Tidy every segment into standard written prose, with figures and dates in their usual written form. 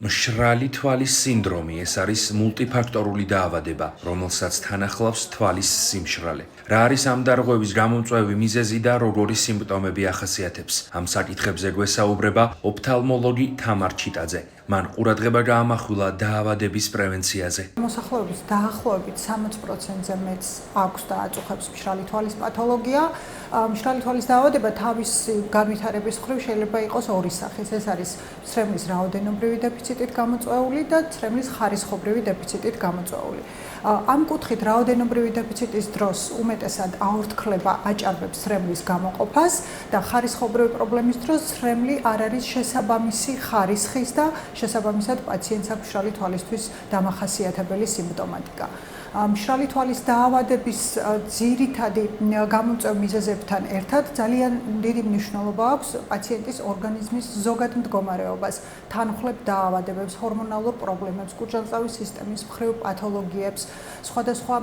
მშრალი თვალის სინდრომი ეს არის მულტიფაქტორული დაავადება, რომელსაც თან ახლავს თვალის სიმშრალე. რა არის ამ დარღვევის გამომწვევი მიზეზი და როგორი სიმპტომები ახასიათებს? ამ საკითხებზე გვესაუბრება ოფთალმოლოგი თამარ ჩიტაძე. მან ყურადღება გაამახვილა დაავადების პრევენციაზე. მოსახლეობის დაახლოებით 60%-ზე მეც აქვს და აწუხებს მშრალი თვალის პათოლოგია. მშრალი თვალის დაავადება თავისი განვითარების მხრივ შეიძლება იყოს ორი სახის. ეს არის ცრემლის რაოდენობრივი დეფიციტით გამოწვეული და ცრემლის ხარისხობრივი დეფიციტით გამოწვეული. ამ კუთხით რაოდენობრივი დეფიციტის დროს უმეტესად აორთქლება აჭარბებს ცრემლის გამოყოფას და ხარისხობრივი პრობლემის დროს ცრემლი არ არის შესაბამისი ხარისხის და შესაბამისად პაციენტს აქვს მშრალი თვალისთვის დამახასიათებელი სიმპტომატიკა. მშრალი თვალის დაავადების ძირითადი გამომწვევ მიზეზებთან ერთად ძალიან დიდი მნიშვნელობა აქვს პაციენტის ორგანიზმის ზოგად მდგომარეობას, თანხლებ დაავადებებს, ჰორმონალურ პრობლემებს, კურჭანწავლის სისტემის მხრივ პათოლოგიებს, სხვადასხვა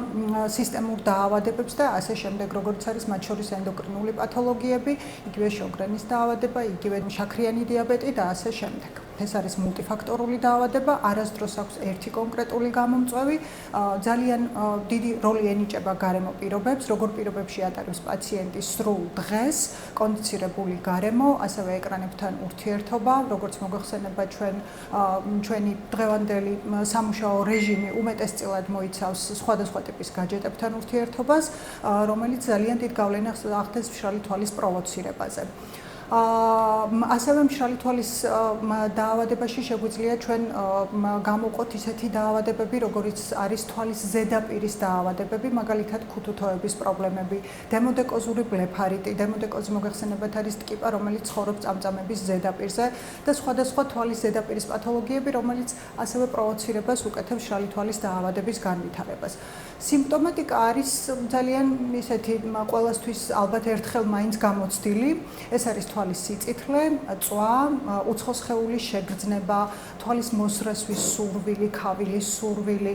სისტემურ დაავადებებს და ასე შემდეგ, როგორც არის მათ შორის ენდოკრინული პათოლოგიები, იგივე შოგრენის დაავადება, იგივე შაქრიანი დიაბეტი და ასე შემდეგ. ეს არის მულტიფაქტორული დაავადება, არასდროს აქვს ერთი კონკრეტული გამომწვევი, ძალიან დიდი როლი ენიჭება გარემო პირობებს, როგორ პირობებში ატარებს პაციენტი სრულ დღეს, კონდიცირებული გარემო, ასევე ეკრანებთან ურთიერთობა, როგორც მოგეხსენება ჩვენი დღევანდელი სამუშაო რეჟიმი უმეტესწილად მოიცავს სხვადასხვა ტიპის გაჯეტებთან ურთიერთობას, რომელიც ძალიან დიდ გავლენას ახდენს მშრალი თვალის პროვოცირებაზე. ასევე მშრალი თვალის დაავადებაში შეგვიძლია ჩვენ გამოვყოთ ისეთი დაავადებები, როგორიც არის თვალის ზედაპირის დაავადებები, მაგალითად ქუთუთოების პრობლემები, დემოდეკოზური ბლეფარიტი, დემოდეკოზი მოგეხსენებათ არის ტკიპა, რომელიც ცხოვრობს წამწამების ზედაპირზე და სხვადასხვა თვალის ზედაპირის პათოლოგიები, რომელიც ასევე პროვოცირებას უკეთებს მშრალი თვალის დაავადების განვითარებას. სიმპტომატიკა არის ძალიან ისეთი ყველასთვის ალბათ ერთხელ მაინც გამოცდილი, ეს არის თვალის სიწითლე, წვა, უცხო სხეულის შეგრძნება, თვალის მოსრესვის სურვილი, ქავილის სურვილი,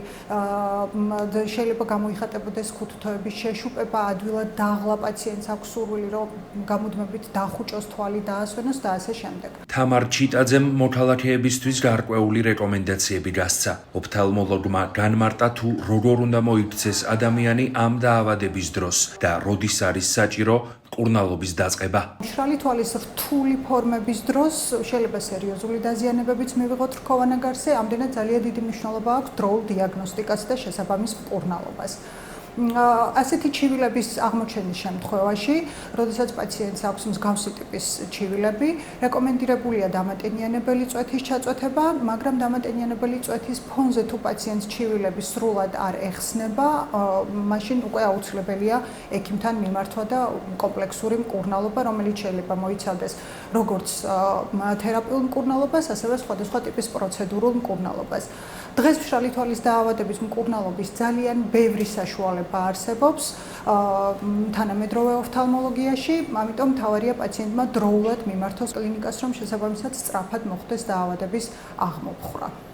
შეიძლება გამოიხატებოდეს ქუთუთოების შეშუპება, ადვილად დაღლა პაციენტს აქვს სურვილი, რომ გამუდმებით დახუჭოს თვალი, დაასვენოს და ასე შემდეგ. თამარ ჩიტაძემ მოქალაქეებისთვის გარკვეული რეკომენდაციები გასცა. ოფთალმოლოგმა განმარტა თუ როგორ უნდა მოიქცეს ადამიანი ამ დაავადების დროს და როდის არის საჭირო მკურნალობის დაწყება. მშრალი თვალის რთული ფორმების დროს შეიძლება სერიოზული დაზიანებებიც მივიღოთ რქოვანაგარზე, ამდენად ძალიან დიდი მნიშვნელობა აქვს დროულ დიაგნოსტიკას და შესაბამის მკურნალობას. ასეთი ჩივილების აღმოჩენის შემთხვევაში, როდესაც პაციენტს აქვს მსგავსი ტიპის ჩივილები, რეკომენდირებულია დამატენიანებელი წვეთის ჩაწვეთება, მაგრამ დამატენიანებელი წვეთის ფონზე თუ პაციენტს ჩივილები სრულად არ ეხსნება, მაშინ უკვე აუცილებელია ექიმთან მიმართვა და კომპლექსური მკურნალობა, რომელიც შეიძლება მოიცავდეს როგორც თერაპიულ მკურნალობას, ასევე სხვადასხვა ტიპის პროცედურულ მკურნალობას. დღეს მშრალი თვალის დაავადების მკურნალობის ძალიან ბევრი საშუალება არსებობს თანამედროვე ოფთალმოლოგიაში, ამიტომ მთავარია პაციენტმა დროულად მიმართოს კლინიკას, რომ შესაბამისად სწრაფად მოხდეს დაავადების აღმოფხვრა.